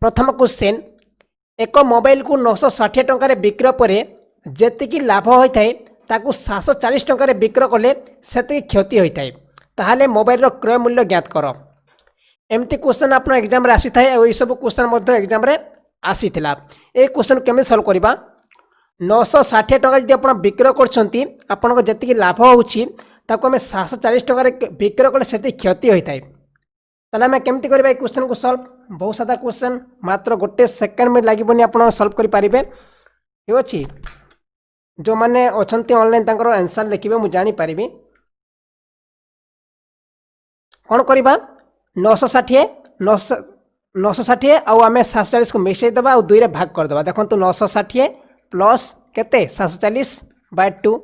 प्रथम क्वेश्चन एक मोबाइल को 960 टंकार बिक्र पर जी लाभ होता है ताकू 740 टंकार बिक्र कले से क्षति होता है ताहले मोबाइल क्रय मूल्य ज्ञात कर। एमती क्वेश्चन आप एग्जाम आसी था ये सब क्वेश्चन एग्जाम आसी ये क्वेश्चन केमी सल्व करवा 960 टंका जब आप बिक्र कर लाभ होची ताकू आम 740 टंकार बिक्र कले से क्षति होता है ताले आम केमती करबा ए क्वेश्चन को सॉल्व। बहुत सारा क्वेश्चन मात्र गोटे सेकेंड में लगे आप सॉल्व करें ठीक अच्छे। जो मैंने अच्छा ऑनलाइन तांकर आंसर लिखे मुझे जानीपारि कौन करवा 960 आम 740 को मिसई देवा और 2 रे भाग करदे। देखो 960 प्लस केते 740/2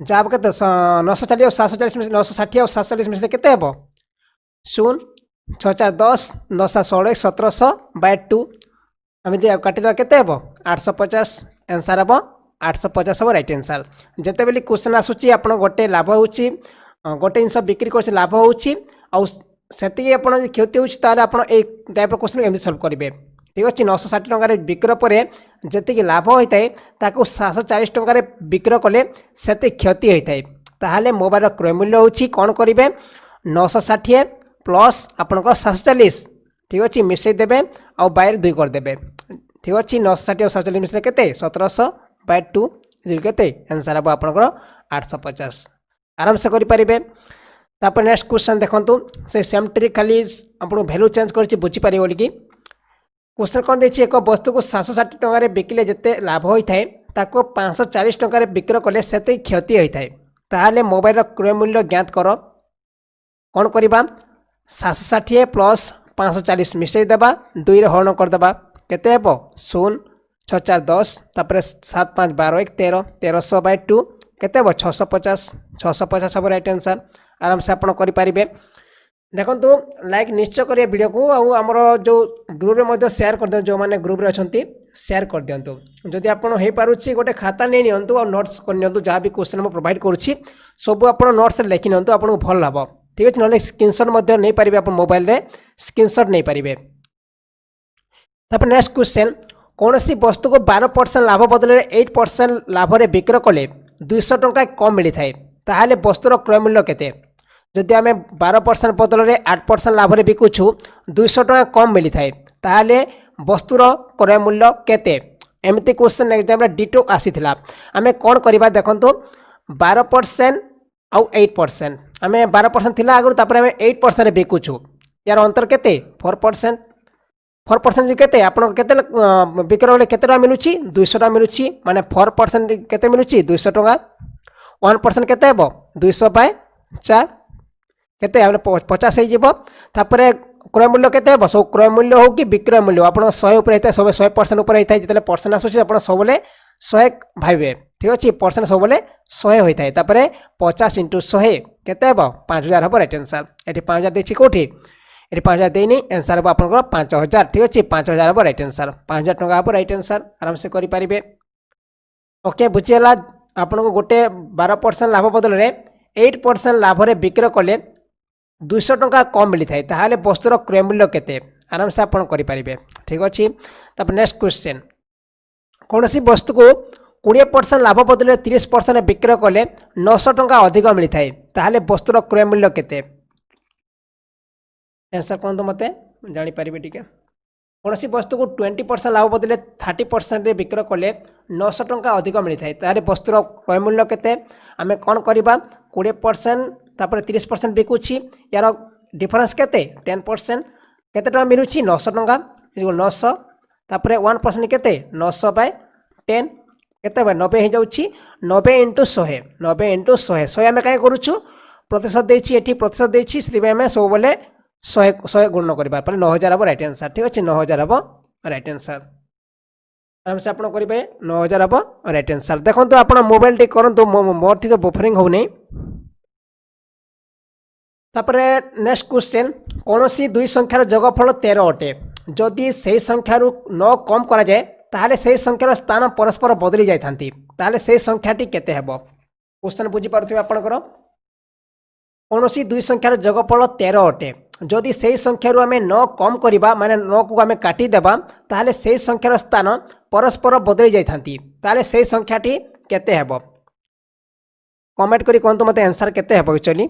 जब के 940 और 740 960 और 740 मिसले केते हेबो 0 6 4 10 9 7 16 1700/2 आम काटिदेवा केते हेबो 850 आंसर हेबो 850 हम रईट आंसर। जिते बेले क्वेश्चन आसूची आप गोटे लाभ हो गोटे जिन बिक्री कर लाभ होती क्षति होता टाइप क्वेश्चन एम सल्व करेंगे ठीक अच्छे। 960 टंकार बिक्र पर जी लाभ होता है ताकू 740 टंकार बिक्र कले से क्षति होता है ताहले मोबाइल क्रय मूल्य होची कौन करेंगे 960 प्लस आपन 740 ठीक अच्छे मिसई देवे और बाहर 2 करदे ठीक अच्छे। 960 और 740 मिसले केते 1700/2 केते आंसर हम आपंकर 850 आराम से करें। तापर नेक्स्ट क्वेश्चन देखो से सेम ट्रिक खाली आपको वैल्यू चेंज कर बुझीपारे बोलिकी क्वेश्चन कौन देखिए एक वस्तु को 760 टंकार बिकिले जिते लाभ होता है ताको 540 टंकार बिक्र कले से क्षति होता है ताहले मोबाइल क्रय मूल्य ज्ञात कर। कौन करवा 760 प्लस 540 मिसई देवा 2 रे हरण करदे केते हेबो 0 6 4 10 तापर 7 5 12 1 13 1300/2 केते हेबो 650 सब राइट आंसर आराम से आप करें। देखो लाइक निश्चय करिए वीडियो को आमर जो ग्रुप में शेयर कर दिखाँ जो मैंने ग्रुप रे अच्छा शेयर कर दिंतु जदि आपड़ हो पारे गोटे खाता नहीं नियंतु और नोट्स कर जहाँ भी क्वेश्चन मैं प्रोवाइड करुँची सब आप नोट्स लिखि नियंतु आपको भल हम ठीक अच्छे ना स्क्रीनशॉट नहीं पारे आप मोबाइल रे स्क्रीनशॉट नहीं पारे। तापर नेक्स्ट क्वेश्चन कौन सी वस्तु को 12% लाभ बदल 8% लाभ रे बिक्र कले 200 टंका कम मिलता है ताहले वस्तुर क्रय मूल्य केते जदि आम 12% बदल 8% लाभ रे बिकुछु 200 टंका कम मिलता है ताहले वस्तुर क्रय मूल्य केते। एमती क्वेश्चन एग्जाम डिटो आसीथिला आम कौन करवा देखो 12% आउ 8% आम 12% थिला आगु तापर आम 8% बिकुछु यार अंतर केते 4% केते आपन केते बिक्र कले केते टका मिलुची 200 टका मिलुची माने 4% केते मिलुची 200 टका 1% केते हेबो 200/4 केते 50 हो जीवो तापर क्रय मूल्य केते हेबो सब क्रय मूल्य हो कि विक्रय मूल्य आप 100 ऊपर होता है सब 100% ऊपर होता है जितने परसेंट आसूँ आप सबले 100 भावे ठीक अच्छे परसेंट सबले 100 होता है तापर 50 × 100 केते हेबो 5000 हम राइट आंसर। ये 5000 देखिए कौटी ये 5000 देनी आंसर हम आप 5000 ठीक अच्छे 5000 हम राइट आंसर 5000 टका हम राइट आंसर आराम से करें। ओके बुझीगला आपन को गोटे 12% लाभ बदल 8% लाभ रे बिक्र कले 200 टंका कम मिलता है ताहले वस्तुर क्रय मूल्य केते आराम से आप करें ठीक अच्छे। तापर नेक्स्ट क्वेश्चन कौन सी वस्तु को 20% लाभ बदल 30% बिक्र कले 900 टंका अधिक मिलता है ताहले वस्तुर क्रय मूल्य केते आंसर कौन तो मते जानीपारे टी कौन सी वस्तु को 20% लाभ बदले 30% बिक्र कले 900 टंका अधिक मिलता है ताहले वस्तुर क्रय मूल्य केते आम कौन करवा 20% तापर 30% बिकुची यार डिफरेंस केते 10% केते टका मिलुची 900 टंका 900 तापर 1% केते 900/10 केते 90 हो जाउची 90 × 100 90 × 100 100 आम कहीं करूँ प्रतिशत देछि एठी प्रतिशत देछि से आम सब बोले 100 गुण करवा 9000 हम राइट आंसर ठीक अच्छे 9000 हम राइट आंसर आराम से आप करेंगे 9000 हम राइट आंसर। देखो तो आप मोबाइल टे करूँ मोर थी तो बफरिंग हो नहीं। तापर नेक्स्ट क्वेश्चन कौन सी दुई संख्यार जोगफल 13 अटे जदि से संख्यार 9 कम करा जाए ताहले से संख्यार स्थान परस्पर बदली जाती ताहले से संख्याटी केते हेबो क्वेश्चन बुझी पारुथिबे आपनकर कौन दुई संख्यार जोगफल 13 अटे जदि से संख्यार आम 9 कम करवा माने 9 को आम काटिदेबा ताहले से संख्यार स्थान परस्पर बदली जाइथांती ताहले से संख्याटी केते हेबो कमेंट करी कहतु मते आंसर केते हेबो एक्चुअली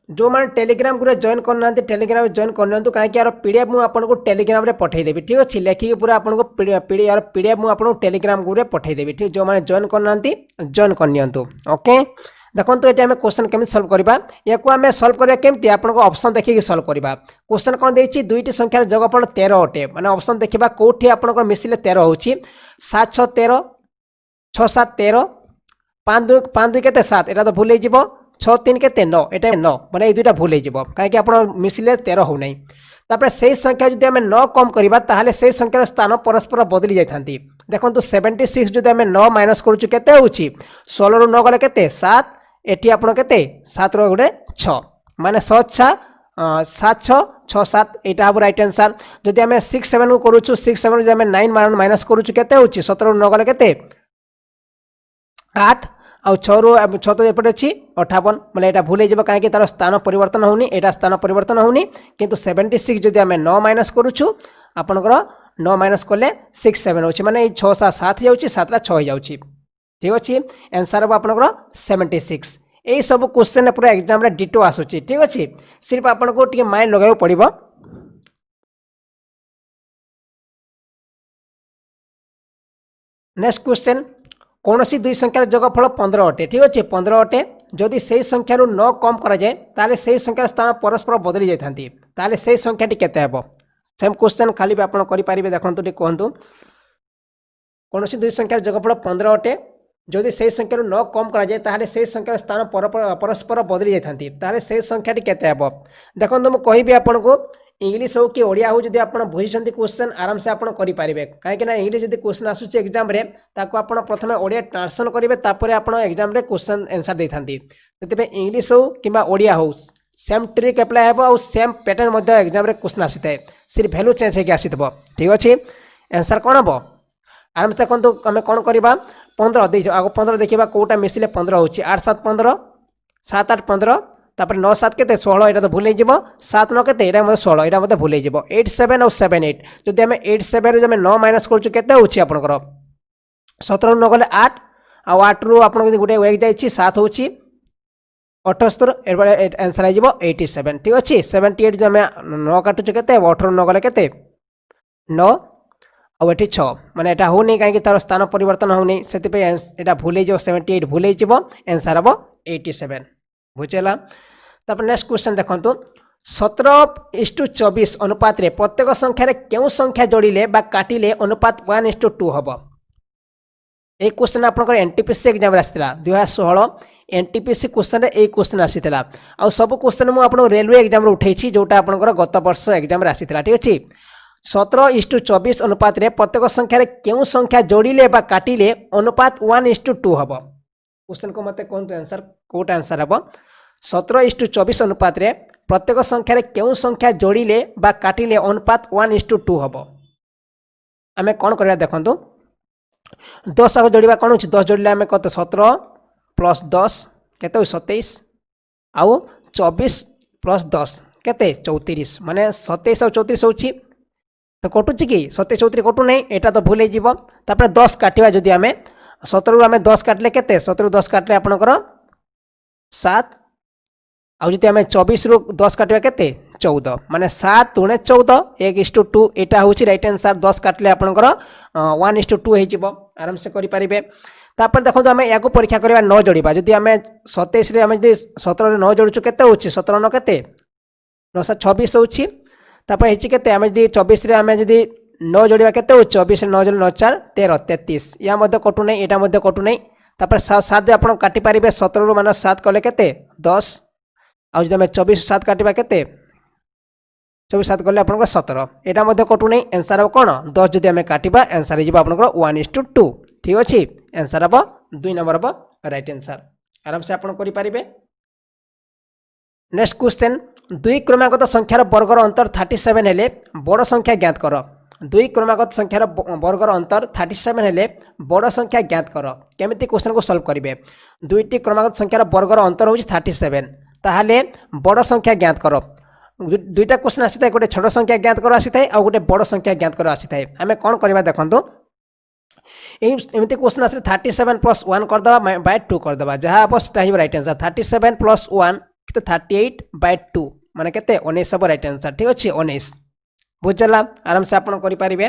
जो मैंने टेलीग्राम ग्रुप जॉइन करना टेलीग्राम जॉइन करनी कहीं यार पीडीएफ मुझे आपको टेलीग्राम रे पठेदेवी ठीक अच्छे लेखिकी पूरा आपको पीडीएफ मुझे आपको टेलीग्राम ग्रुप रे पठेदेवी ठीक जो मैंने जॉइन करना जॉइन करनी ओके देखो ये आम क्वेश्चन केमी सल्व करवा या आम सल्व करवा केमती आपको ऑप्शन देखिए सल्व करवा क्वेश्चन कौन देती दुईटी संख्यार जगफल 13 अटे मैंने ऑप्शन देखा कौटी आप मिसिले 13 हो 7 6 13 6 7 13 5 2 के 7 यहाँ तो भूल हो 6 3 के 9 ये 9 मैंने ये दुईटा भूल हो कहीं आप मिसिले 13 हो नहीं तापर से संख्या जो आम 9 कम करवा ताहले से संख्यार स्थान परस्पर बदली जाती देखो 76 जो आम 9 माइनस करुचु के 16 रु 9 गले के 7 एटी आप 7 रो गोटे 6 माने 7 6 6 7 यहाँ हम रईट आंसर जदि आम 6 7 को करुचु 6 7 जो आम 9 माइनस करुचु के 17 रु 9 गले के 8 आउ 6 रु 6 तो एपटे अच्छी 58 मतलब यहाँ भूल हो कहीं तार स्थान परिवर्तन होनी यहाँ स्थान परिवर्तन होनी किंतु 76 जदि आम 9 माइनस करुचु आपणकर 9 माइनस कले 6 7 हो माने 6 7 7 जाऊँगी 7 6 हो जाऊँगी ठीक अच्छे आंसर हम आपंकर 76 यही सब क्वेश्चन पूरा एग्जाम रे डिटो आसूची ठीक अच्छे सिर्फ आपको टे माइंड लगे पड़ो नेक्स्ट क्वेश्चन कौन सी दुई संख्यार जगफल 15 अटे ठीक अच्छे 15 अटे जदि से संख्यार 9 कम कराए ताले से संख्यार स्थान परस्पर बदली जाती ताले से संख्याटी केते हेबो सेम क्वेश्चन खाली भी आप करें देखो कहतु कौन सी दुई संख्यार जगफल 15 अटे जदि से संख्यार 9 कम कराए ताहले से संख्यार स्थान परस्पर बदली जाती ताहले से संख्याटी केते हेबो देखो मुझे कहबी आपको इंग्लिश हो कि ओडिया हो जदि आप बुझी क्वेश्चन आराम से आप करेंगे कहीं इंग्लिश जब क्वेश्चन आसूँ एग्जाम आप प्रथम ओडिया ट्रांसलेशन करेंगे तापर आप एग्जाम क्वेश्चन आंसर दे था इंग्लिश हो कि ओडिया हो सेम ट्रिक एप्लाय हो सेम पैटर्न एग्जाम क्वेश्चन आसी था सिर्फ भैल्यू चेंज होगी आसी ठीक अच्छे आंसर कौन हम आराम से देखो आम कौन करवा 15 दे आग 15 देखा कौटा मिसिले 15 हो 8 7 15 7 8 15 तापर 9 7 के 16 यहाँ तो भूल हो 7 9 के 16 यहाँ मतलब भूल हो 8 7 और 7 8 जब आम 8 7 जो 9 माइनस करुचे आपंकर 17 9 गले 8 आउ 8 रु आप गोटे वेक जाइए 7 हो 78 आंसर हो 87 ठीक अच्छे 78 जो आम 9 काटुचे के 18 9 गले के 9 आउ ये 6 मैंने यहाँ होनी कहीं तार स्थान परिवर्तन होनी से यहाँ भूल हो 78 भूल हो आंसर हम 87 बुझेगा तापर नेक्स्ट क्वेश्चन देखो 17:24 अनुपात रे प्रत्येक संख्यार क्यों संख्या जोड़िले बा काटिले अनुपात 1:2 हम एक क्वेश्चन आपंकर एनटीपीसी एग्जाम आसाला 2016 एनटीपीसी क्वेश्चन ये क्वेश्चन आसाला आ सब क्वेश्चन मुझे रेलवे एग्जाम उठे जोटा आपंकर गत वर्ष एग्जाम आसाला ठीक अच्छे 17:24 अनुपात रे प्रत्येक संख्यार क्यों संख्या जोड़िले बा काटिले अनुपात 1:2 हम क्वेश्चन को मत कहते आंसर कौट आंसर हम 17:24 अनुपात रे प्रत्येक संख्यार क्यों संख्या जोड़िले बा काटिले अनुपात 1:2 हम आम कौन करवा देखो 10 आगे जोड़ा कौन हो 10 जोड़े आम कत 17 + 10 के 27 आउ 24 + 10 के 34 माने 27 और 34 हो तो कटुची कि 27 34 कटु नहीं यहाँ तो भूल हो 10 काटिया जदि आम 17 रु आम 10 काटिले के 17 रु 10 काटिले आपंकर 7 आउ जदि आम 24 रु 10 काटिया के 14 माने 7 × 14 1:2 यहाँ हूँ रईट आंसर 10 काटिले आपंकर 1:2 हो आराम से करेंगे तापर देखो आम या परीक्षा करवा 9 जोड़ा जदि आम 27 आम 17 9 जोड़ुचु के 17 9 के 9 7 26 होची तापर के आम जी 24 आम जी 9 जोड़ा के 24 9 जोड़ 9 4 13 33 या कटु नहीं यहाँ कटु नहीं तापर 7 आप काटिपारे 17 रु माइनस 7 कले के 10 आज आम 24 7 काटा के 24 7 कले आप 17 यहाँ कटु नहीं आंसर हम कौन 10 जदि आम काटा आंसर हो 1:2 ठीक अच्छे आंसर हम 2 नंबर हम राइट आंसर आराम से आप करेंगे नेक्स्ट क्वेश्चन दुई क्रमागत संख्यार वर्गर अंतर 37 हेले बड़ संख्या ज्ञात कर दुई क्रमागत संख्यार वर्गर अंतर 37 हेले बड़ संख्या ज्ञात कर केमिति क्वेश्चन को सॉल्व करेंगे दुईटी क्रमागत संख्यार वर्गर अंतर होची 37 ताहले बड़ संख्या ज्ञात कर दुईटा क्वेश्चन आसी थाए गोटे छोट संख्या ज्ञात कर आसी थाए और गोटे बड़ संख्या ज्ञात कर आसी थाए आमे कोन करबा देखंतो एमती क्वेश्चन आसे 37 प्लस 1 कर दबा बाय 2 कर दबा जहां अब सेटा ही राइट आंसर 37 प्लस 1 तो 38 बाय 2 माने केते 19 सब राइट आंसर ठीक अछि 19 बुझला आराम से आपण करि परिबे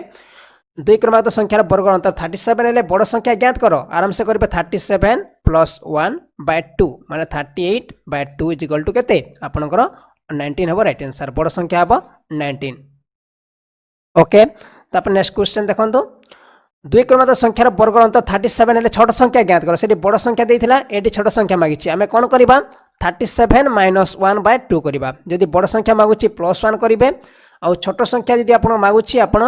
दुई क्रमागत संख्यार वर्ग अंतर 37 हेले बड़ संख्या ज्ञात करो आराम से करिबे 37 प्लस 1 बाय 2 माने 38 बाय 2 इज इक्वल टू केते आपनकर 19 हबो राइट आंसर बड़ संख्या हबो 19 ओके तापर नेक्स्ट क्वेश्चन देखंतो दुई क्रमागत संख्यार वर्ग अंतर 37 हेले छोट संख्या ज्ञात करो सेठी बड़ संख्या देइथिला एठी छोट संख्या मागिछि आमे कोन करिबा 37 माइनस 1 बाय 2 करिबा जदि बड़ संख्या मागुछि प्लस 1 करिबे और छोट संख्या जदि आपण मागुछि आपण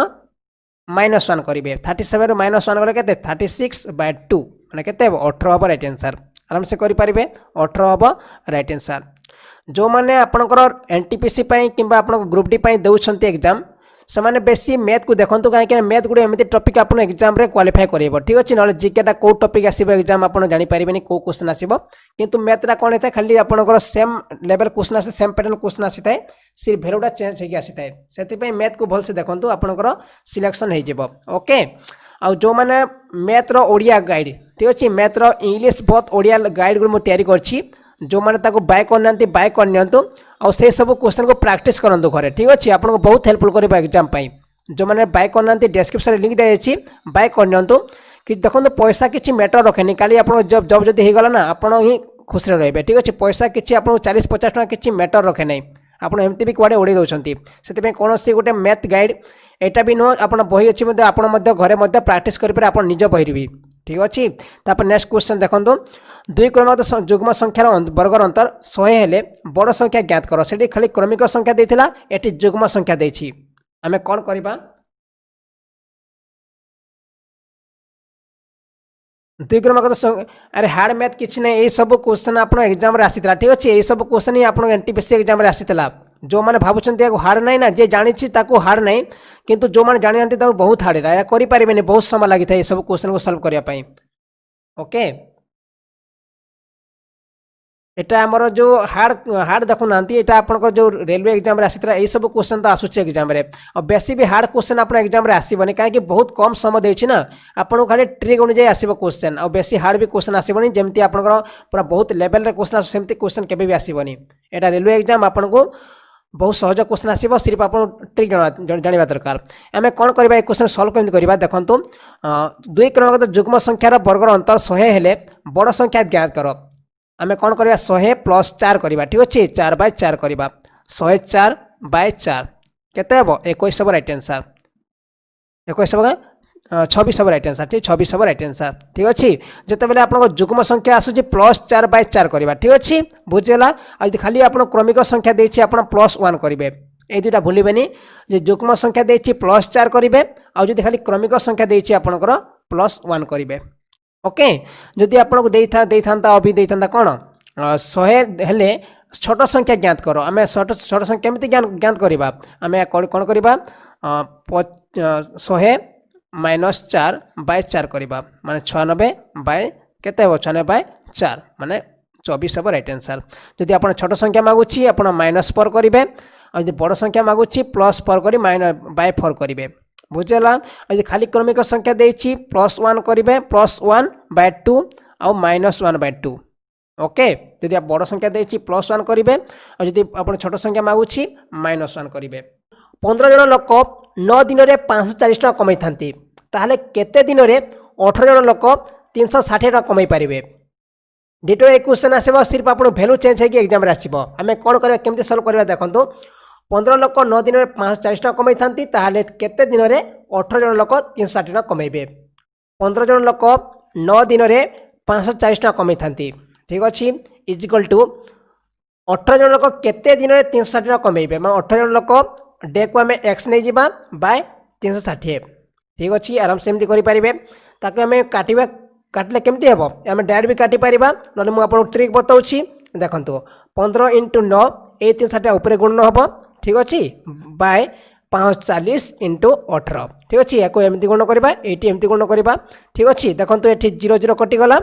माइनस 1 करिबे 37 रु माइनस 1 गले केते 36 बाय 2 माने केते 18 हबो राइट आंसर आराम से करि परिबे 18 हबो राइट आंसर जो माने आपनकर एनटीपीसी पई किबा आपन ग्रुप डी पई देउछन्ती एग्जाम से माने बेसी मैथ को देखंतु काहे कि मैथ गुडे एमिति टॉपिक आपन एग्जाम रे क्वालिफाई करिवो ठीक अछि नले जीके टा को टॉपिक आसीबो एग्जाम आपन जानि परिबेनी को क्वेश्चन आसीबो किंतु मैथ रा कोन हेता खाली आपनकर सेम लेवल क्वेश्चन आसे सेम पैटर्न क्वेश्चन आसीताय सिर वैल्यूटा चेंज हेकि आसीताय सेति पई मैथ को भल से देखंतु आपनकर सिलेक्शन हे जेबो ओके आ जो माने मैथ रो ओडिया गाइड ठीक अछि मैथ रो English both Odia guide good मो तयारी करछि जो माने ताको बाय करनंती बाय करनियंतु और से सब क्वेश्चन को प्रैक्टिस करंतु घरे ठीक अछि आपन को बहुत हेल्पफुल करबा एग्जाम पई जो माने बाय करनंती डिस्क्रिप्शन लिंक दे अछि बाय करनियंतु कि देखंतु पैसा किछि मैटर रखेनी खाली आपन जब जब जदी हे गला ना आपन ही खुश रहबे ठीक अछि पैसा किछि आपन 40 50 टका किछि मैटर रखे नै आपन एमती भी कुआडे ओडे दोछंती सेति पे कोनोसी गोटे मैथ गाइड एटा भी नो आपन बही अछि मध्ये आपन मध्ये घरे मध्ये प्रैक्टिस करि पर आपन निज बहिरबी ठीक अछि तापर नेक्स्ट क्वेश्चन देखंतु दुई क्रमागत जुग्म संख्यार वर्गर अंतर 100 हेले बड़ संख्या ज्ञात करो सेठी खाली क्रमिक संख्या देथिला एठी जुग्म संख्या देछि आमे कोन करबा दुई क्रमागत अरे हार्ड मैथ किछि नै ए सब क्वेश्चन आपन एग्जाम रे आसीतला ठीक अछि ए सब क्वेश्चन ही आपन एनटीपीसी एग्जाम रे आसीतला जो माने भाबुछन्ती याको हार्ड नै ना जे जानिछि ताको हार्ड नै किंतु जो माने जानियन्ती ताको बहुत हार्ड या करि परिबेनी बहुत समय लागि थाए ए सब क्वेश्चन को सॉल्व करिया पई ओके एटा हमर जो हार्ड हार्ड देखु नांती एटा आपन जो रेलवे एग्जाम रे आसीतला ए सब क्वेश्चन तो आसुछि एग्जाम रे और बेसी भी हार्ड क्वेश्चन आपन एग्जाम रे आसीबनी काहे कि बहुत कम समय देछि ना आपन खाली ट्रिक अनुसार आसीबो क्वेश्चन और बेसी हार्ड भी क्वेश्चन आसीबनी जेमति आपन पूरा बहुत लेवल रे क्वेश्चन सेमति क्वेश्चन केबे भी आसीबनी एटा रेलवे एग्जाम आपन को बहुत सहज क्वेश्चन आसीबो सिर्फ आपन ट्रिक जानिबा दरकार आमे कोन करबा ए क्वेश्चन सॉल्व केमति करबा देखंतु दुई क्रमागत जुग्म संख्यार वर्गर अंतर 100 हेले बड़ संख्या ज्ञात करो आमे कोन करबा 100 प्लस 4 करबा ठीक अछि 4 बाय 4 करबा 104 बाय 4 केते हबो 21 सब राइट आंसर 21 सब 26 सब राइट आंसर ठीक 26 सब राइट आंसर ठीक अछि जते बेले आपन जुग्म संख्या आसु जे प्लस 4 बाय 4 करबा ठीक अछि बुझेला आ यदि खाली आपन क्रमिक संख्या देछि आपन प्लस 1 करिवे ए दुटा भूलिबेनी जे जुग्म संख्या देछि प्लस 4 करिवे आ जदि खाली क्रमिक संख्या देछि आपनकर प्लस 1 करिवे ओके जदि आपन को देइथांता अभी देइथांता कोन 100 हेले छोट संख्या ज्ञात करो आमे छोट संख्या केमिति ज्ञात करबा आमे कोन करबा 100 माइनस 4 बाय 4 करबा माने 96 बाय केते हो 96 बाय 4 माने 24 सब राइट आंसर जदि आपन छोट संख्या मागुछि आपन माइनस पर करिवे आ जदि बड़ संख्या मागुछि प्लस पर करी माइनस बाय 4 करिवे बुझला यदि खाली क्रमिक संख्या देछि प्लस 1 करिवे प्लस 1 बाय 2 और माइनस 1 बाय 2 ओके यदि आप बड़ संख्या देछि प्लस 1 करिवे और यदि आपन छोट संख्या मागुछि माइनस 1 करिवे 15 जन लोक 9 दिन रे 540 टका कमाई थांती ताहले केते दिन रे 18 जन लोक 360 टका कमाई परिवे डिटो ए क्वेश्चन आसीबो सिर्फ आपन वैल्यू चेंज हेकि एग्जाम रे आसीबो हमें कोन करबा केमते सॉल्व करबा देखंतु 15 लोक 9 दिन रे 540 टका कमाई थांती ताहले केते दिन रे 18 जन लोक 360 टका कमाइबे 15 जन लोक 9 दिन रे 540 टका कमाई थांती ठीक अछि इज इक्वल टू 18 जन लोक केते दिन रे 360 टका कमाइबे माने 18 जन लोक डे को हमें x नै जिबा बाय 360 ठीक अछि आराम से एमती करि परिबे ताके हमें काटिबा काटले केमती हेबो हमें डायरेक्ट भी काटि परिबा नले मु आपन ट्रिक बताउछि देखंतु 15 * 9 ए 360 ऊपर गुणन हेबो ठीक अछि बाय 45 इंटू 18 ठीक अच्छे या एमती गुण करवा ये एमती गुण करवा ठीक अच्छे देखो ये 0 0 कटिगला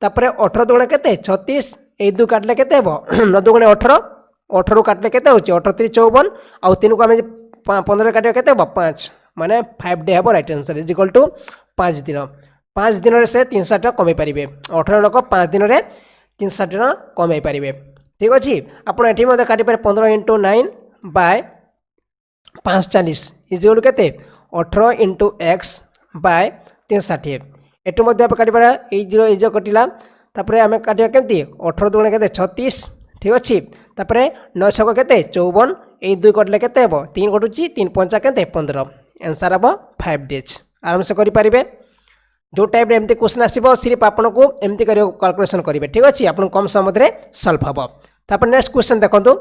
तापर 18 दुगुणे के 36 ये 2 काटिले के 9 दुगुणे 18 18 काटिले के 18 3 54 आउ 3 को आम 15 काटा के 5 माने 5 डे हम right answer is equal to 5 दिन 5 दिन से 360 कमे पारे 18 लोक 5 दिन में 360 कमे पारे ठीक अच्छे आपड़ ये काटी पारे 15 इंटू 9 बाय 540 इज इक्वल के 18 इंटू एक्स बाय 360 एटू आप काटी पारा ये जो कटिला तापर आम काटा केमती 18 दुगुणे के 36 ठीक अच्छे तापर 9 छक के 54 ये 2 कटिले के 3 कटुची 3 पंचा के 15 आंसर हम 5 डेज आराम से करेंगे जो टाइप एमती क्वेश्चन आसो सिर्फ आपन को एमती कर कैलकुलेसन करेंगे ठीक अच्छे आप कम समय सल्व हम तापर नेक्स्ट क्वेश्चन देखो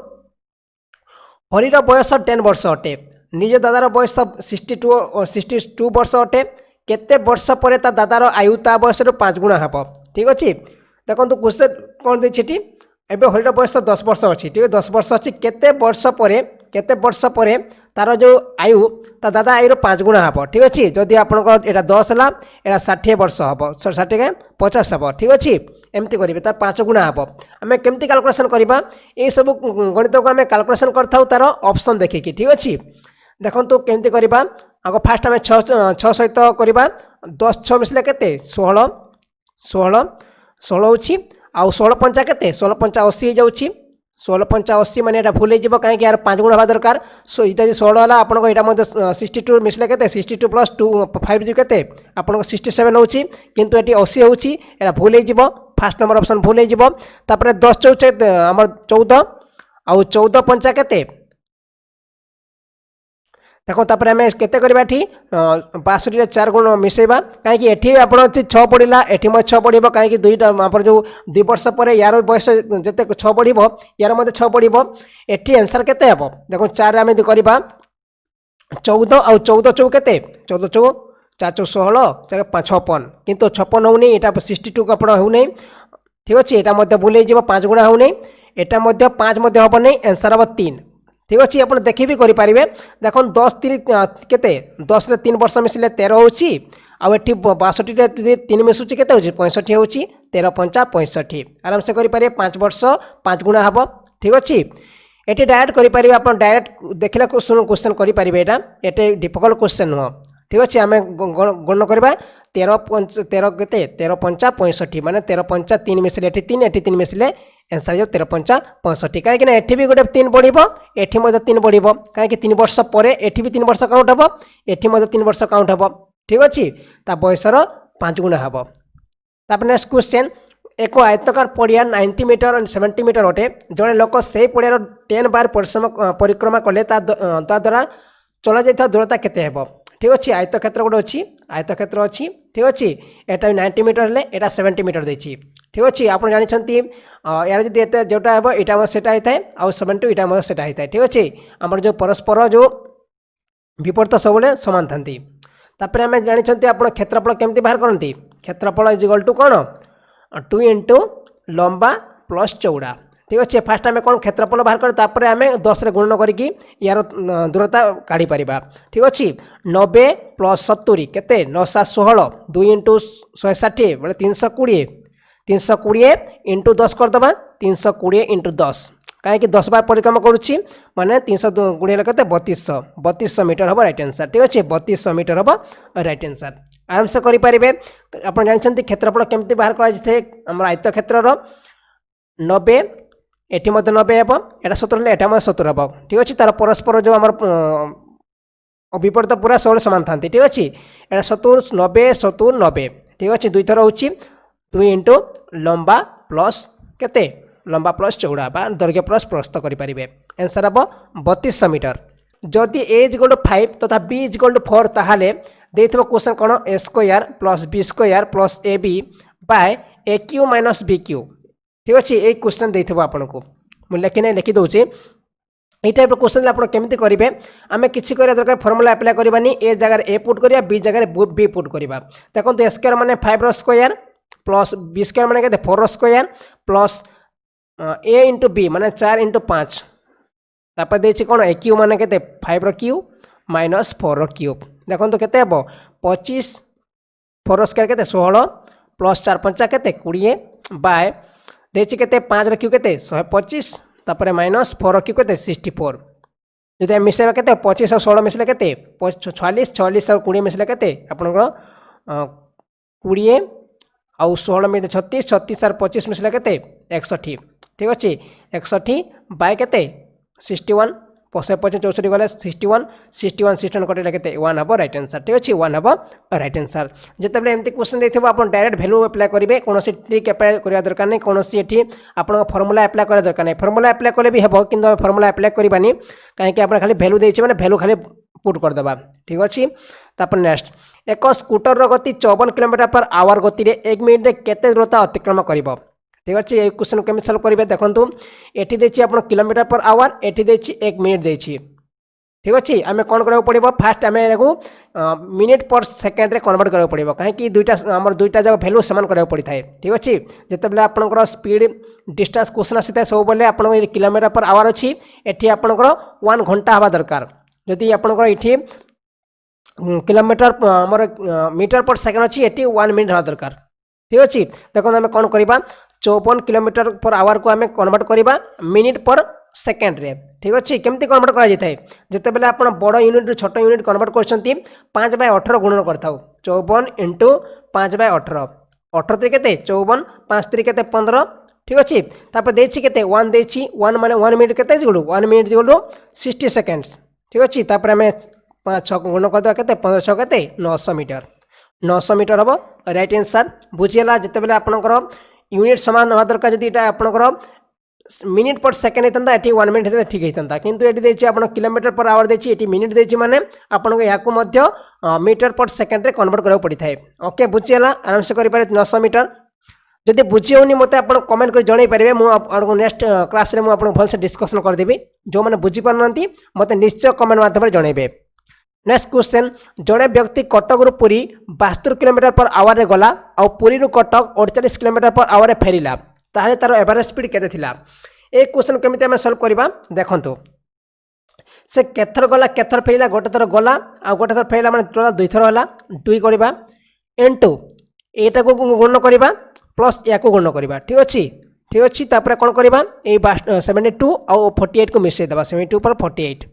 हरिर बयस 10 वर्ष अटे निज दादार बयस 62 वर्ष अटे केते वर्ष पर दादार आयु ता बयस 5 गुणा हम ठीक अच्छे देखो क्वेश्चन कौन देखिए एबे हरिर बयस 10 वर्ष अच्छी ठीक है 10 वर्ष अच्छी केते वर्ष पर तार जो आयु ता दादा आयु 5 गुणा हम ठीक अच्छे जदि आपको यहाँ 10 है यहाँ 60 वर्ष हम 60 के 50 हम ठीक अच्छे एमती करेंगे तार 5 गुणा हम आम केमती कैलकुलेसन करवा ये सब गणित को आम कैलकुलेसन कर तार ऑप्शन देखिए ठीक अच्छे देखो केमती करवा आग फास्ट आम 6 सहित करवा 10 6 मिसले के 16 16 16 होची आउ 16 पंचा के 16 पंचा 80 जाऊँगी 16 पंचा 80 मैंने भूल हो कहीं यार 5 गुणा हवा दरकार सो ये 16 है आपको यहाँ 62 मिसले के 62 प्लस 2 5 जो के आपको 67 होची किंतु ये 80 होची यहाँ भूल हो फास्ट नंबर ऑप्शन भूल हो 10 चौचे आम 14 आउ 14 पंचा के देखो तापर आम के 62 4 गुण मिसेबा कहीं एटी आप 6 पड़ा एटी 6 पड़ो कहीं दुईटा आप जो 2 वर्ष पर यार बयस जिते 6 पड़ो यार 6 पड़ो एटी आंसर के देखो 4 आम करवा 14 आउ 14 चौ के 14 चौ 4 चौ 16 4 56 किंतु 56 होनी यहाँ 62 को आप होनी ठीक अच्छे यहाँ भूल हो 5 गुणा होनी यहाँ 5 हम नहीं आंसर हम 3 ठीक अच्छे आप देखी भी करेंगे देखो 10 के 10 रे 3 वर्ष मिसले 13 होची आउ एटी 62 3 मिसुची के 65 होची 13 पंचा 65 आराम से करेंगे 5 वर्ष 5 गुणा हम ठीक अच्छे ये डायरेक्ट करेंगे आप डायरेक्ट देखला क्वेश्चन करेंगे यहाँ ये डिफिकल्ट क्वेश्चन नुह ठीक अच्छे आम गणना करवा 13 के 13 पंचा 65 माने 13 पंचा 3 मिसले एटी 3 मिसले आंसर जो 13 पंचा 65 कहीं एटी भी गोटे 3 बढ़ो एटी 3 बढ़ो कहीं 3 वर्ष पर एटी भी 3 वर्ष काउंट हम एटी 3 वर्ष काउंट हम ठीक अच्छे ता बयसर 5 गुणा हम तापर नेक्स्ट क्वेश्चन एक आयतकार पड़िया 90 मीटर और 70 मीटर अटे जड़े लोक से पड़ियार 10 बार परिक्रमा कले द्वारा चल जा दूरता केते हेबो ठीक अच्छे आयत क्षेत्र गोटे अच्छी आयत क्षेत्र अच्छी ठीक अच्छे यहाँ 90 मीटर हेल्ले यहाँ 70 मीटर देती ठीक अच्छे आप जानते यार जी जोटा हे यहाँ से होता है आउ 70 यहाँ से होता है ठीक अच्छे आम जो परस्पर जो विपरीत सब सामान था तापर आम जानते आप क्षेत्रफल केमती बाहर करती क्षेत्रफल इज इक्वल टू कौन 2 इंटू लंबा प्लस चौड़ा ठीक अच्छे फास्ट आम कौन क्षेत्रफल बाहर कर आम 10 गुणन करके यार दूरता काढ़ी पारिबा ठीक अच्छे 90 प्लस 70 के 9 7 16 2 इंटू 160 बोले 320 320 इंटू 10 करदे 320 इंटू 10 कहीं 10 बार परिक्रमा करुच्ची माने 320 के 3200 मीटर हम राइट आंसर ठीक अच्छे 3200 मीटर हम राइट आंसर आराम से करेंगे आप जानते क्षेत्रफल केमती बाहर कर आयत क्षेत्र 90 एटी 90 हे यहाँ 70 यहाँ 70 हम ठीक अच्छे तार परस्पर जो आम विपरीत पूरा सब सामान था ठीक अच्छे यहाँ 70 90 70 90 ठीक अच्छे 2 थर हो 2 इंटू लंबा प्लस केते लंबा प्लस चौड़ा बा दैर्घ्य प्लस प्रस्थ करेंगे आंसर हम 3200 मीटर जदि ए इज इक्वल टू 5 तथा बी इज इक्वल टू 4 ताहले देथिबा क्वेश्चन कोन A square plus B square plus A B by A Q minus B Q ठीक अच्छे ये क्वेश्चन देथिबा आपन को मु लेखि लिखि दउचे ये टाइप क्वेश्चन आप केमती करेंगे आम किसी दरकार फर्मुला अप्लाई करवानी ए जगह ए पुट करिया बी जगह बी पुट करिया देखो ए स्क्वायर माने 5 स्क्वायर प्लस बी स्क्वायर माने के 4 स्क्वायर प्लस ए इंटू बी माने 4 इंटू 5 तापर देछि कोन ए क्यू माने के 5 क्यू माइनस 4 क्यूब देखो केते हेबो 25 4 स्क्वायर केते 16 प्लस 4 पंचा केते 20 बाय देछि केते 5 र क्यूब केते 125 तापर माइनस 4 क्यूब केते 64 जदि मिसेबा केते 25 और 16 मिसले केते 46 46 और 20 मिसले केते आपनकर 20 आउ 16 में 36 36 और 25 मिसले केते 61 ठीक अछि 61 बाय केते 61 55 64 गले 61 61 61 कटे केते 1 हबो राइट आंसर ठीक अछि 1 हबो राइट आंसर जेतेबेले एमती क्वेश्चन देथिबो आपण डायरेक्ट वैल्यू अप्लाई करिवे कोनोसी ट्रिक अप्लाई करिया दरकार नै कोनोसी एठी आपण फार्मूला अप्लाई करिया दरकार नै फार्मूला अप्लाई कले भी हेबो किंतु हम फार्मूला अप्लाई करिबानी काहे कि आपण खाली वैल्यू देछि माने वैल्यू खाली पुट कर दबा ठीक अछि तापर नेक्स्ट एक स्कूटर रो गति 54 किलोमीटर पर आवर गति रे 1 मिनिट रे केते द्रुतता अतिक्रम करिवो ठीक अच्छे ये क्वेश्चन केमी सॉल्व करेंगे देखो एटी देछि आपण किलोमीटर पर आवर एटी देछि 1 मिनिट देछि ठीक अच्छे आम कौन करा पड़ो फास्ट आम देखो मिनिट पर सेकेंड रे कन्वर्ट करा पड़ो कहीं दुईटा आम दुईटा जगह भैल्यू सामान करा पड़ी थाए ठीक अच्छे जितेबाला आपंकर स्पीड डिस्टेंस क्वेश्चन आसी था सब बेले आप किलोमीटर पर आवर अच्छी एटी आपंकर 1 घंटा हवा दरकार जदि आपंकर ये किलोमीटर आमर मीटर पर सेकेंड अच्छी एटी 1 मिनिट हवा दरकार ठीक अच्छे देखो आम कौन करवा 54 किलोमीटर पर आवर को आम कन्वर्ट करवा मिनिट पर सेकेंड रे ठीक अच्छे केमती कन्वर्ट करा जाए जिते बेले आप बड़ यूनिट रू छोट यूनिट कन्वर्ट कर 5/18 गुणन करथाउ 54 इंटू 5/18 18 के 54 5 3 के 15 ठीक अच्छे तापर देछि केते 1 देछि 1 माने 1 मिनिट केते जोडू 1 मिनिट जोडू 60 सेकेंड्स ठीक अच्छे तापर आम 5 6 गुण करदे केते 15 6 केते 900 मीटर 900 मीटर हम राइट आंसर बुझीगला जिते बेले आपनकर यूनिट समान हवा दरकार जदि एटा आपनकर मिनिट पर सेकेंड होता ये 1 मिनिट होता ठीक होता किंतु ये देखिए आप किलोमीटर पर आवर देखिए ये मिनिट देखिए माने आपको यहाँ मीटर पर सेकेंड रे कन्वर्ट करा पड़ी थाए ओके बुझीगला आराम से करें 900 मीटर जदि बुझी होनी मत आप कमेंट कर जन पारे मुझे नेक्स्ट क्लास में मुझे भलसे डिस्कसन करदेवी जो मैंने बुझीपार मत निश्चय कमेंट माध्यम जनइबे नेक्स्ट क्वेश्चन जड़े व्यक्ति कटक रु पुरी 72 किलोमीटर पर आवर रे गला और पुरी रु कटक 48 किलोमीटर पर आवर रे फेरिला ताहले तार एवरेज स्पीड केते थिला ए क्वेश्चन केमिति हम सॉल्व करबा देखंतु से केथर गला केथर फेरिला गोटे थर गला आ गोटे थर फेरिला माने टोटल दुई थर होला 2 करबा इनटू एटा को गुणन करबा प्लस या को गुणन करबा ठीक अछि तापर कोन करबा ए 72 और 48 को मिसै दबा 72 पर 48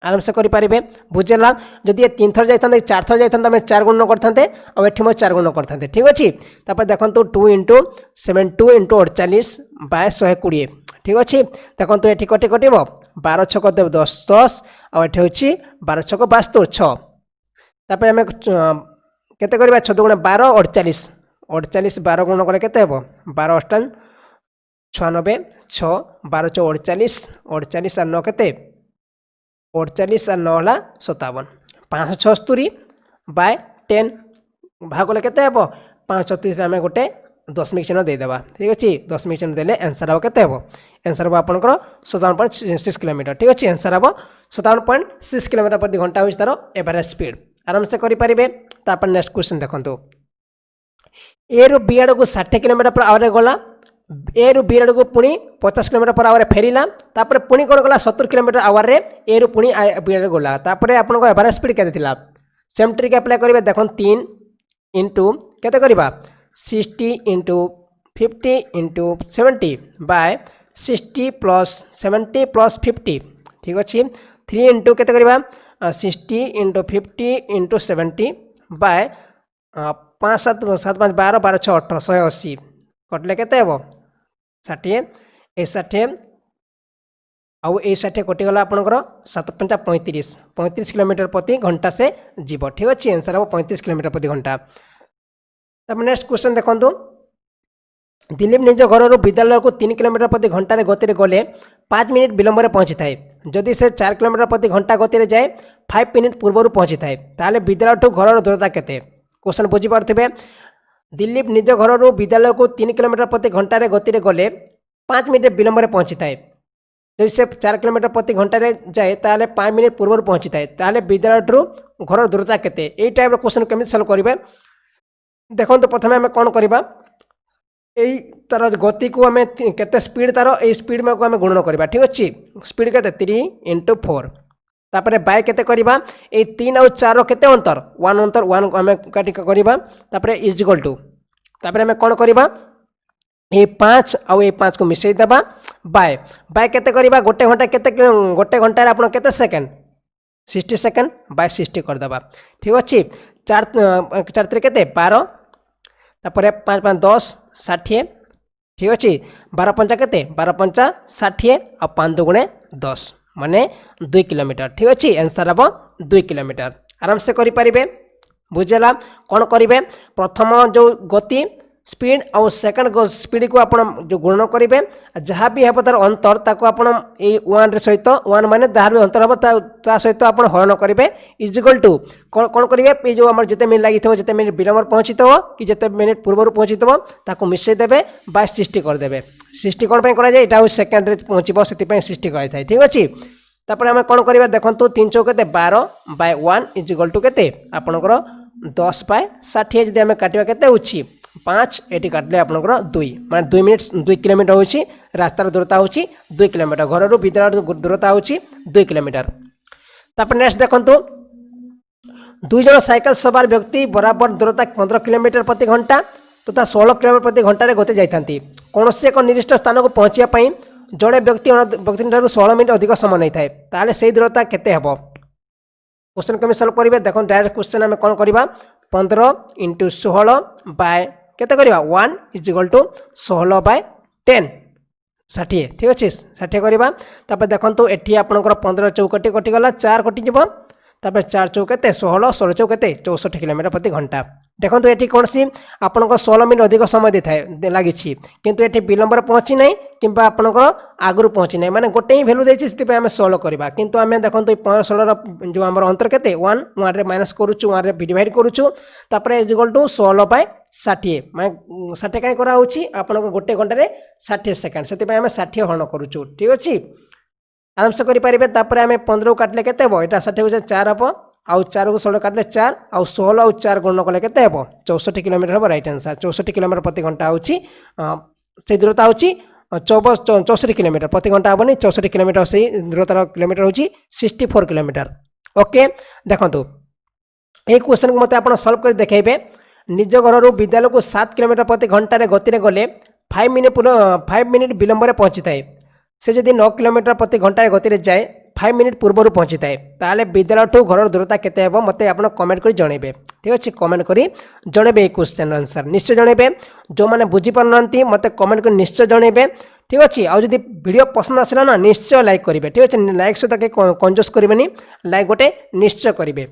आराम से करें बुझेगा जदि ये 3 थर जाता 4 थर जाता आम 4 गुण करते और ये 4 गुण करते ठीक अच्छे तापर देखो 2 इंटू 72 इंटू 48 बाय 120 ठीक अच्छे देखो ये कटे कटब 12 छक 10 10 और ये हूँ 12 छक 72 6 तापर आम केते करबा 6 गुण 12 48 48 12 गुण कले केते हेबो 12 अष्टान 96 6 12 चौ 48 48 और 9 केते 48 और 9 है 57 576 बाय 10 भाग कले केते हेबो 536 आम गोटे दशमिक चिन्ह देदेबा ठीक अच्छे दशमिक चिन्ह देले आंसर हम केते हेबो आंसर हम आपनकर 57.6 किलोमीटर ठीक अच्छे आंसर हम 57.6 किलोमीटर प्रति घंटा होइछ तार एवरेज स्पीड आराम से करि परिबे तापर नेक्स्ट क्वेश्चन देखंतु ए रु बी आड़ को 60 किलोमीटर पर आवर गला ए रु बी आड़ को पुणी 50 किलोमीटर पर आवर फेरिला तापर पुणी कौन गला 70 किलोमीटर आवर रे ए रु पुणी बी आड़ गला तापर आपन एवरेज स्पीड केते थिला सेम ट्रिक अप्लाई करिवे देखन 3 इंटू केते करबा 60 into 50 into 70 by 60 plus 70 plus 50 ठीक अच्छे 3 इंटू केते करबा 60 इंटू 50 इंटू 70 बाय 5 7 7 5 12 12 6 18 180 कटले केते हेबो 60 ए 60 आउ ए 60 कटिगला आपनकर 7 5 35 35 किलोमीटर प्रति घंटा से जीव ठीक अच्छे आंसर हम 35 किलोमीटर प्रति घंटा तब नेक्स्ट क्वेश्चन देखो दिलीप निज घर विद्यालय को 3 किलोमीटर प्रति घंटा गति गले 5 मिनिट विलंब पहुँची थाए जदि से 4 किलोमीटर प्रति घंटा गति जाए 5 मिनिट पूर्व पहुँची थाए ताले विद्यालय ठू घर दूरता केते क्वेश्चन बुझीपारे दिलीप निज घर विद्यालय को 3 किलोमीटर प्रति घंटा गति गले 5 मिनिट विलंब पहुँची थाए जदि से 4 किलोमीटर प्रति घंटा जाए ताले 5 मिनिट पूर्व पहुँची थाए ताले विद्यालय ठू घर दूरता केते एई टाइप क्वेश्चन केमि सॉल्व करिवे देखो प्रथम आम कौन करवा यही तार गति को आम केते स्पीड तार स्पीड में आम गुणन करवा ठीक अच्छे स्पीड के 3 इंटू 4 तापर बाय केते करबा ए 3 और 4 रो केते अंतर 1 अंतर 1 हमें काटी करबा तापर इज इक्वल टू तापर हमें कोन करबा ए 5 और ए 5 को मिसई देबा बाय बाय केते करबा गोटे घंटा रे आपण केते सेकंड 60 सेकंड बाय 60 कर देबा ठीक अछि 4 4 3 केते 12 तापर 5 5 10 60 ठीक अछि 12 पंचा केते 12 पंचा 60 और 5 दुगुणे 10 माने 2 किलोमीटर ठीक अच्छे आंसर हम 2 किलोमीटर आराम से करि परिबे बुझला कौन करेंगे प्रथम जो गति स्पीड और सेकंड स्पीड को आप जो गुणन करेंगे जहाँ भी हे तार अंतर ताको आप वन सहित वन माने जहाँ भी अंतर हम सहित आप हरण करेंगे इजिकल टू कौन करेंगे जो आम जिते मिनिट लगी जिते मिनिट विलम्ब पहुँची थो कि जिते मिनिट पूर्व पहुँची थो ताको मिसई देवे बाय 60 करदे 60 कौन पर यहाँ सेकेंड पहुँचो से 60 कराई ठीक अच्छे तापर आम कौन करवा देखो 3 चौक के 12 बाय 1 इजिकल टू के आपणकर 10 बाय 60 जब आम काटा के 5 ये काटिले आपंकर 2 मैं 2 मिनिट 2 किलोमीटर हो रास्तार दूरता हो 2 किलोमीटर घर विद्यालय दूरता हो 2 किलोमीटर तापर नेक्स्ट देखो 2 जन साइकिल सवार व्यक्ति बराबर दूरता 15 किलोमीटर प्रति घंटा तथा 16 किलोमीटर प्रति घंटे गति जाती कौन से एक निर्दिष्ट स्थान को पहुँचापी जड़े व्यक्ति 16 मिनिट अधिक समय नहीं थाए ताले से दूरता केते हेबो क्वेश्चन को सॉल्व करिवे देखो डायरेक्ट क्वेश्चन में कौन करवा 15 इंटू 16 बाय केते करवा 1 इज इक्वल टू 16 बाय 10 60 ठीक अच्छे 60 करवा तापर देखो एटी आपंकर 15 चौकटी कटिगला 4 कटिज तापर 4 चौक 16 16 चौक 64 किलोमीटर प्रति घंटा देखो ये कौन सी आपन 16 मिनिट अधिक समय दे था लगी किंतु ये विलंब पहुँची ना कि आपंकर आगु पहुँची ना माने गोटे ही भैल्यू देती आम सल्व करवा किंतु आम देखो 16 जो आम अंतर के 1 1 रे माइनस करुचु 1 रे डिवाइड करुचु तापर इक्वल टू 16 बाय 60 मैं 60 कहीं कराऊँगी आपन गोटे घंटे 60 सेकेंड से आम 60 हरण करुचु ठीक अच्छे आराम से करेंगे तापर आम 15 काटिले के 60 4 हम आउ 4 को 16 काटिले 4 आउ 16 आउ 4 गुण कले के 64 किलोमीटर हम राइट आंसर 64 किलोमीटर प्रति घंटा से दूरता हो 64 किलोमीटर प्रति घंटा हेनी 64 किलोमीटर से दूरतार किलोमीटर हो 64 किलोमीटर ओके देखो ये क्वेश्चन को मत आप सल्व कर देखेबे निज घर विद्यालय को 7 किलोमीटर प्रति घंटे गति गले 5 मिनिट विलंब पहुँची थाए से जदि 9 किलोमीटर प्रति घंटे गति जाए 5 मिनिट पूर्व पहुँची थाए ताले विद्यालय ठू घर दूरता केते हेबो मते आपण कमेंट कर जणेबे ठीक अच्छे कमेंट करी जणेबे क्वेश्चन आंसर निश्चय जणेबे जो माने बुझी पारनांती मते कमेंट कर निश्चय जणेबे ठीक अच्छे आउ जदि वीडियो पसंद आसला ना निश्चय लाइक करेंगे ठीक अच्छे लाइक सहित कंजूस करेंगे लाइक गोटे निश्चय करेंगे।